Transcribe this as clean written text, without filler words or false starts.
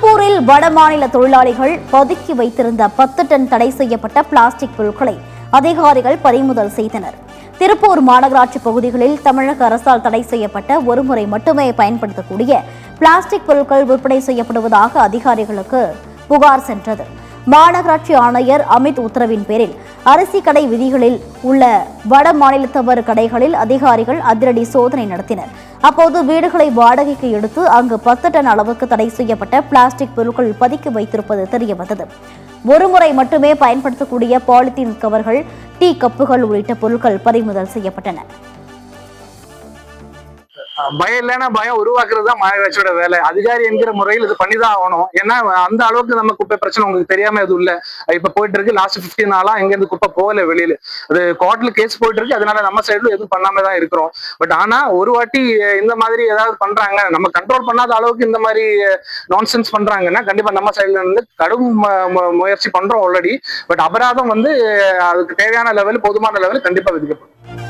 திருப்பூரில் வடமாநில தொழிலாளிகள் பதுக்கி வைத்திருந்த 10 டன் தடை செய்யப்பட்ட பிளாஸ்டிக் பொருட்களை அதிகாரிகள் பறிமுதல் செய்தனர். திருப்பூர் மாநகராட்சி பகுதிகளில் தமிழக அரசால் தடை செய்யப்பட்ட ஒருமுறை மட்டுமே பயன்படுத்தக்கூடிய பிளாஸ்டிக் பொருட்கள் விற்பனை செய்யப்படுவதாக அதிகாரிகளுக்கு புகார் சென்றது. மாநகராட்சி ஆணையர் அமித் உத்தரவின் பேரில் அரிசி கடை விதிகளில் உள்ள வட மாநிலத்தவர் கடைகளில் அதிகாரிகள் அதிரடி சோதனை நடத்தினர். அப்போது வீடுகளை வாடகைக்கு எடுத்து அங்கு 10 டன் அளவுக்கு தடை செய்யப்பட்ட பிளாஸ்டிக் பொருட்கள் பதுக்கி வைத்திருப்பது தெரியவந்தது. ஒருமுறை மட்டுமே பயன்படுத்தக்கூடிய பாலித்தீன் கவர்கள், டீ கப்புகள் உள்ளிட்ட பொருட்கள் பறிமுதல் செய்யப்பட்டன. பயம் இல்லைன்னா பயம் உருவாக்குறது தான் மாநகராட்சியோட வேலை. அதிகாரி என்கிற முறையில் இது பண்ணிதான் ஆகணும். ஏன்னா அந்த அளவுக்கு நம்ம குப்பை பிரச்சனை உங்களுக்கு தெரியாம எதுவும் இல்ல. இப்ப போயிட்டு இருக்கு. லாஸ்ட் 15 நாளா எங்க இருந்து குப்பை போகல வெளியில. அது கோர்ட்ல கேஸ் போயிட்டு இருக்கு. அதனால நம்ம சைடுல எதுவும் பண்ணாம தான் இருக்கிறோம். பட் ஆனா ஒரு வாட்டி இந்த மாதிரி ஏதாவது பண்றாங்க, நம்ம கண்ட்ரோல் பண்ணாத அளவுக்கு இந்த மாதிரி நான்சென்ஸ் பண்றாங்கன்னா கண்டிப்பா நம்ம சைடுல இருந்து கடும் முயற்சி பண்றோம் ஆல்ரெடி. பட் அபராதம் அதுக்கு தேவையான லெவல், போதுமான லெவல் கண்டிப்பா விதிக்கப்படும்.